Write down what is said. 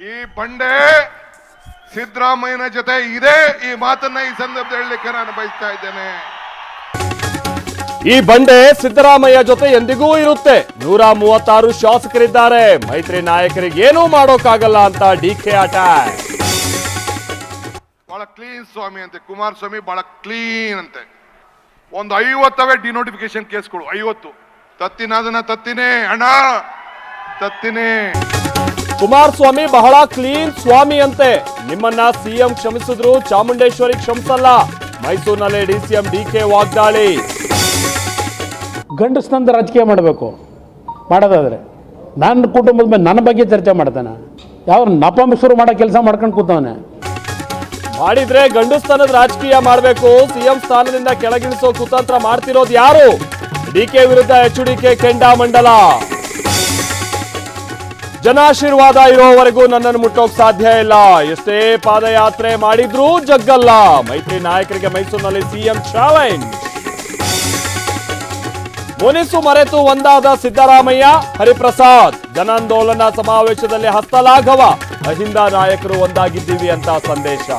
ಈ ಬಂಡೆ ಸಿದ್ದರಾಮಯ್ಯನ ಜೊತೆ ಇದೆ. ಈ ಮಾತನ್ನ ಈ ಸಂದರ್ಭದಲ್ಲಿ ಹೇಳಲಿಕ್ಕೆ ನಾನು ಬಯಸ್ತಾ ಇದ್ದೇನೆ. ಈ ಬಂಡೆ ಸಿದ್ದರಾಮಯ್ಯ ಜೊತೆ ಎಂದಿಗೂ ಇರುತ್ತೆ. 136 ಶಾಸಕರಿದ್ದಾರೆ. ಮೈತ್ರಿ ನಾಯಕರಿಗೆ ಏನೂ ಮಾಡೋಕ್ಕಾಗಲ್ಲ ಅಂತ ಡಿಕೆ ಅಟ್ಯಾಕ್. ಬಹಳ ಕ್ಲೀನ್ ಸ್ವಾಮಿ ಅಂತೆ ಕುಮಾರಸ್ವಾಮಿ, ಬಹಳ ಕ್ಲೀನ್ ಅಂತೆ. ಒಂದು 50 ಡಿನೋಟಿಫಿಕೇಶನ್ ಕೇಸ್ಗಳು, 50 ತತ್ತಿನ ತತ್ತಿನೇ ಅಣ್ಣ, ತತ್ತಿನೇ. ಕುಮಾರಸ್ವಾಮಿ ಬಹಳ ಕ್ಲೀನ್ ಸ್ವಾಮಿ ಅಂತೆ. ನಿಮ್ಮನ್ನ ಸಿಎಂ ಕ್ಷಮಿಸಿದ್ರು, ಚಾಮುಂಡೇಶ್ವರಿ ಕ್ಷಮಿಸಲ್ಲ. ಮೈಸೂರಿನಲ್ಲಿ ಡಿಸಿಎಂ ಡಿಕೆ ವಾಗ್ದಾಳಿ. ಗಂಡಸ್ನಂದ ರಾಜಕೀಯ ಮಾಡಬೇಕು. ಮಾಡೋದಾದ್ರೆ ನನ್ನ ಕುಟುಂಬದ ಮೇಲೆ ನನ್ನ ಬಗ್ಗೆ ಚರ್ಚೆ ಮಾಡ್ತಾನೆ. ಯಾವ ನಪಂಬ ಶುರು ಮಾಡೋ ಕೆಲಸ ಮಾಡ್ಕೊಂಡು ಕೂತವನೆ. ಮಾಡಿದ್ರೆ ಗಂಡುಸ್ತನದ ರಾಜಕೀಯ ಮಾಡಬೇಕು. ಸಿಎಂ ಸ್ಥಾನದಿಂದ ಕೆಳಗಿಳಿಸೋ ಕುತಂತ್ರ ಮಾಡ್ತಿರೋದು ಯಾರು? ಡಿಕೆ ವಿರುದ್ಧ HDK ಕೆಂಡಾಮಂಡಲ. ಜನಾಶೀರ್ವಾದ ಇರೋವರೆಗೂ ನನ್ನನ್ನು ಮುಟ್ಟೋಕ್ ಸಾಧ್ಯ ಇಲ್ಲ. ಎಷ್ಟೇ ಪಾದಯಾತ್ರೆ ಮಾಡಿದ್ರೂ ಜಗ್ಗಲ್ಲ. ಮೈತ್ರಿ ನಾಯಕರಿಗೆ ಮೈಸೂರಿನಲ್ಲಿ ಸಿಎಂ ಚಾಲೆಂಜ್. ಮುನಿಸು ಮರೆತು ಒಂದಾದ ಸಿದ್ದರಾಮಯ್ಯ, ಹರಿಪ್ರಸಾದ್. ಜನಾಂದೋಲನ ಸಮಾವೇಶದಲ್ಲಿ ಹಸ್ತಲಾಘವ. ಅಹಿಂದ ನಾಯಕರು ಒಂದಾಗಿದ್ದೀವಿ ಅಂತ ಸಂದೇಶ.